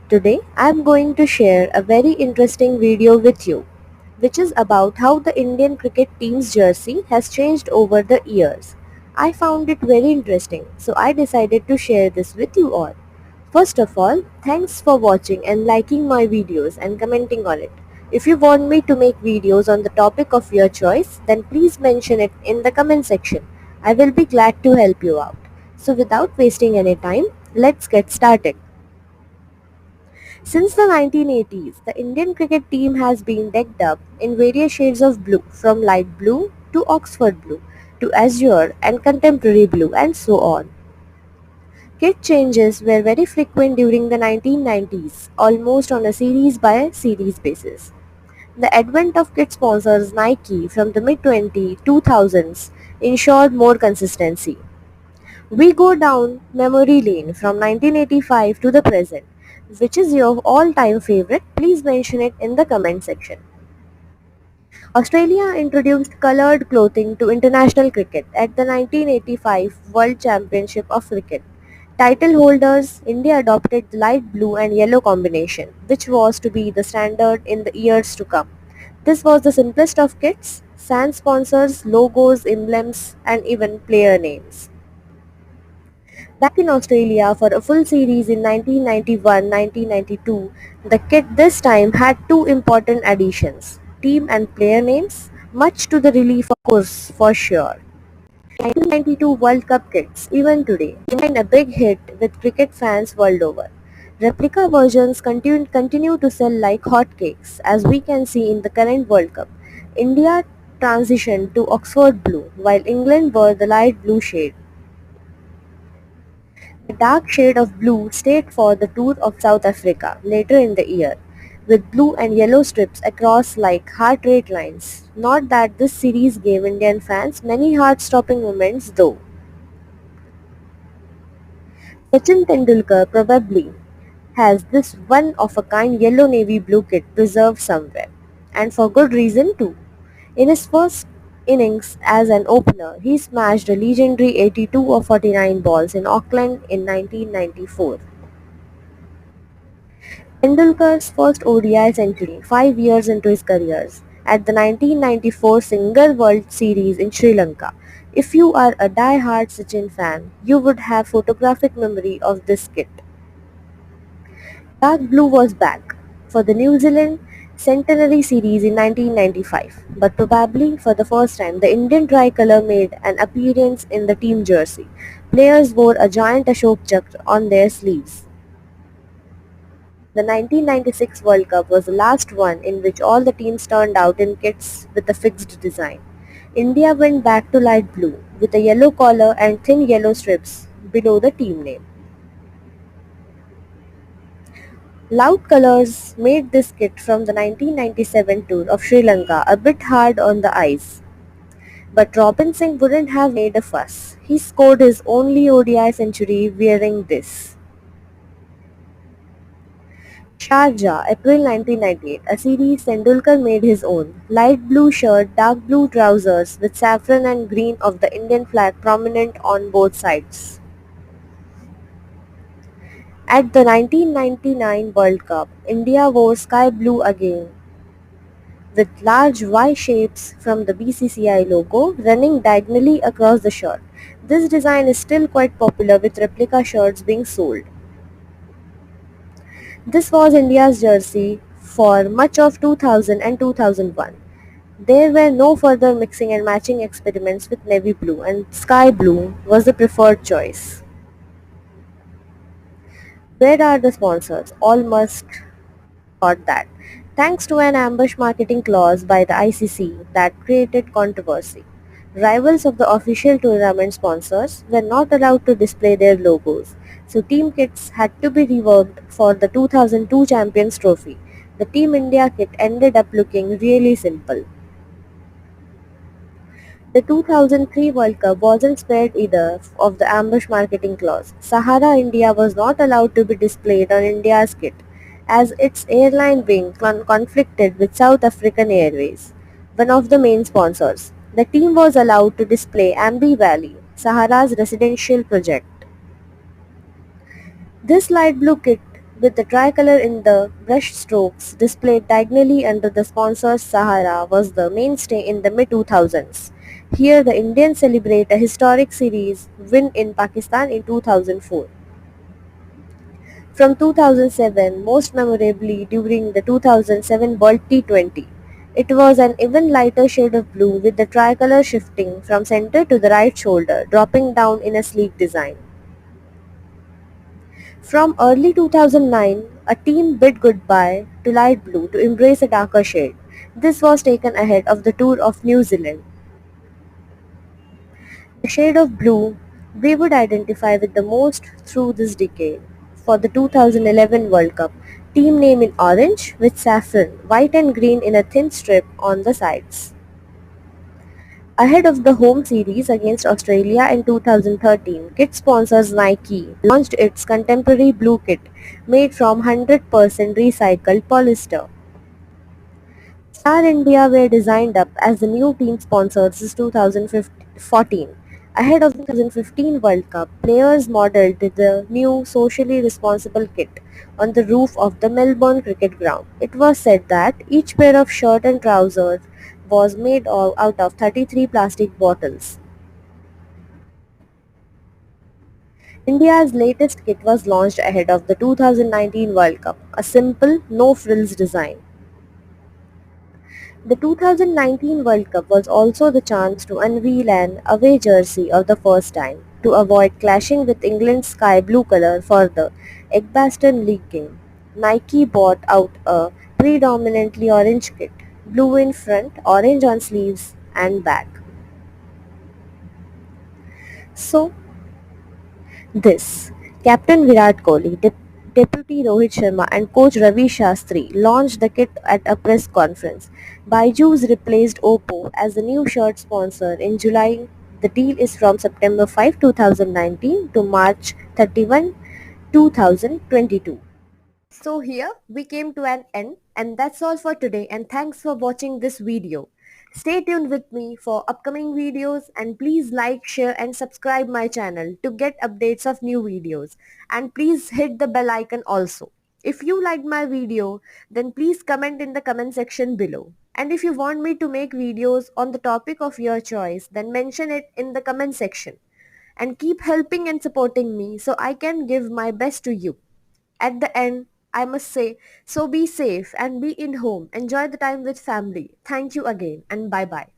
Today I am going to share a very interesting video with you, which is about how the Indian cricket team's jersey has changed over the years. I found it very interesting, so I decided to share this with you all. First of all, thanks for watching and liking my videos and commenting on it. If you want me to make videos on the topic of your choice, then please mention it in the comment section. I will be glad to help you out. So without wasting any time, let's get started. Since the 1980s, the Indian cricket team has been decked up in various shades of blue, from light blue to Oxford blue to azure and contemporary blue and so on. Kit changes were very frequent during the 1990s, almost on a series by series basis. The advent of kit sponsors Nike from the mid-2000s ensured more consistency. We go down memory lane from 1985 to the present. Which is your all-time favorite? Please mention it in the comment section. Australia introduced coloured clothing to international cricket at the 1985 World Championship of Cricket. Title holders, India adopted the light blue and yellow combination, which was to be the standard in the years to come. This was the simplest of kits, sans sponsors, logos, emblems, and even player names. Back in Australia for a full series in 1991-1992, the kit this time had two important additions, team and player names, much to the relief of course for sure. 1992 World Cup kits, even today, remain a big hit with cricket fans world over. Replica versions continue to sell like hotcakes, as we can see in the current World Cup. India transitioned to Oxford blue, while England wore the light blue shade. The dark shade of blue stayed for the tour of South Africa later in the year, with blue and yellow strips across like heart rate lines. Not that this series gave Indian fans many heart-stopping moments though. Sachin Tendulkar probably has this one-of-a-kind yellow navy blue kit preserved somewhere, and for good reason too. In his first innings as an opener, he smashed a legendary 82 of 49 balls in Auckland in 1994. Tendulkar's first ODI century 5 years into his career at the 1994 Singer World Series in Sri Lanka. If you are a die-hard Sachin fan, you would have photographic memory of this kit. Dark blue was back for the New Zealand Centenary Series in 1995, but probably for the first time the Indian tricolour made an appearance in the team jersey. Players wore a giant Ashok Chakra on their sleeves. The 1996 World Cup was the last one in which all the teams turned out in kits with a fixed design. India went back to light blue with a yellow collar and thin yellow strips below the team name. Loud colours made this kit from the 1997 tour of Sri Lanka a bit hard on the eyes. But Robin Singh wouldn't have made a fuss. He scored his only ODI century wearing this. Sharjah, April 1998, a series Tendulkar made his own. Light blue shirt, dark blue trousers with saffron and green of the Indian flag prominent on both sides. At the 1999 World Cup, India wore sky blue again, with large Y shapes from the BCCI logo running diagonally across the shirt. This design is still quite popular with replica shirts being sold. This was India's jersey for much of 2000 and 2001. There were no further mixing and matching experiments with navy blue, and sky blue was the preferred choice. Where are the sponsors? All must thought that, thanks to an ambush marketing clause by the ICC that created controversy, rivals of the official tournament sponsors were not allowed to display their logos, so team kits had to be reworked for the 2002 Champions Trophy. The Team India kit ended up looking really simple. The 2003 World Cup wasn't spared either of the ambush marketing clause. Sahara India was not allowed to be displayed on India's kit, as its airline wing conflicted with South African Airways, one of the main sponsors. The team was allowed to display Ambi Valley, Sahara's residential project. This light blue kit with the tricolour in the brush strokes displayed diagonally under the sponsor's Sahara was the mainstay in the mid-2000s. Here the Indians celebrate a historic series win in Pakistan in 2004. From 2007, most memorably during the 2007 World T20. It was an even lighter shade of blue with the tricolour shifting from center to the right shoulder, dropping down in a sleek design. From early 2009, a team bid goodbye to light blue to embrace a darker shade. This was taken ahead of the tour of New Zealand. The shade of blue we would identify with the most through this decade. For the 2011 World Cup, team name in orange with saffron, white and green in a thin strip on the sides. Ahead of the home series against Australia in 2013, kit sponsors Nike launched its contemporary blue kit made from 100% recycled polyester. Star India were designed up as the new team sponsors since 2014. Ahead of the 2015 World Cup, players modelled the new socially responsible kit on the roof of the Melbourne cricket ground. It was said that each pair of shirt and trousers was made out of 33 plastic bottles. India's latest kit was launched ahead of the 2019 World Cup, a simple, no-frills design. The 2019 World Cup was also the chance to unveil an away jersey of the first time, to avoid clashing with England's sky blue colour for the Edgbaston League game. Nike bought out a predominantly orange kit, blue in front, orange on sleeves and back. So, this Captain Virat Kohli, Deputy Rohit Sharma and Coach Ravi Shastri launched the kit at a press conference. Byju's replaced Oppo as the new shirt sponsor in July. The deal is from September 5, 2019 to March 31, 2022. So here we came to an end and that's all for today and thanks for watching this video. Stay tuned with me for upcoming videos and please like, share and subscribe my channel to get updates of new videos and please hit the bell icon also. If you liked my video then please comment in the comment section below. And if you want me to make videos on the topic of your choice then mention it in the comment section. And keep helping and supporting me so I can give my best to you. At the end, I must say, so be safe and be in home. Enjoy the time with family. Thank you again and bye bye.